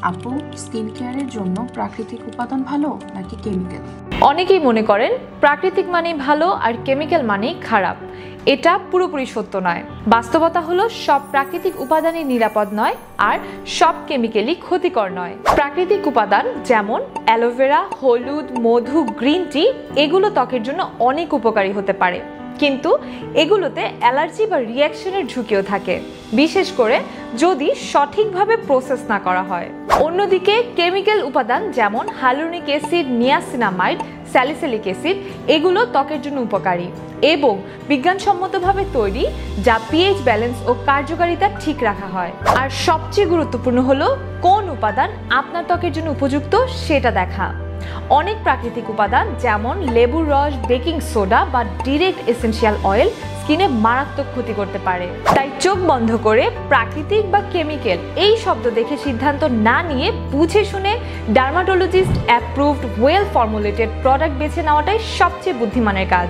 আপু, স্কিন কেয়ারের জন্য প্রাকৃতিক উপাদান ভালো নাকি কেমিক্যাল? অনেকেই মনে করেন প্রাকৃতিক মানেই ভালো আর কেমিক্যাল মানেই খারাপ। এটা পুরোপুরি সত্য নয়। বাস্তবতা হলো সব প্রাকৃতিক উপাদানই নিরাপদ নয় আর সব কেমিক্যালই ক্ষতিকর নয়। প্রাকৃতিক উপাদান যেমন অ্যালোভেরা, হলুদ, মধু, গ্রিন টি এগুলো ত্বকের জন্য অনেক উপকারী হতে পারে, কিন্তু এগুলোতে অ্যালার্জি বা রিঅ্যাকশনের ঝুঁকিও থাকে, বিশেষ করে যদি সঠিকভাবে প্রসেস না করা হয়। অন্যদিকে কেমিক্যাল উপাদান যেমন hyaluronic acid, niacinamide, salicylic acid এগুলো ত্বকের জন্য উপকারী এবং বিজ্ঞানসম্মতভাবে তৈরি, যা পিএইচ ব্যালেন্স ও কার্যকারিতা ঠিক রাখা হয়। আর সবচেয়ে গুরুত্বপূর্ণ হলো কোন উপাদান আপনার ত্বকের জন্য উপযুক্ত সেটা দেখা। অনেক প্রাকৃতিক উপাদান যেমন লেবুর রস, বেকিং সোডা বা ডিরেক্ট এসেনশিয়াল অয়েল স্কিনে মারাত্মক ক্ষতি করতে পারে। তাই চোখ বন্ধ করে প্রাকৃতিক বা কেমিক্যাল এই শব্দ দেখে সিদ্ধান্ত না নিয়ে বুঝে শুনে dermatologist approved well formulated product বেছে নেওয়াটাই সবচেয়ে বুদ্ধিমানের কাজ।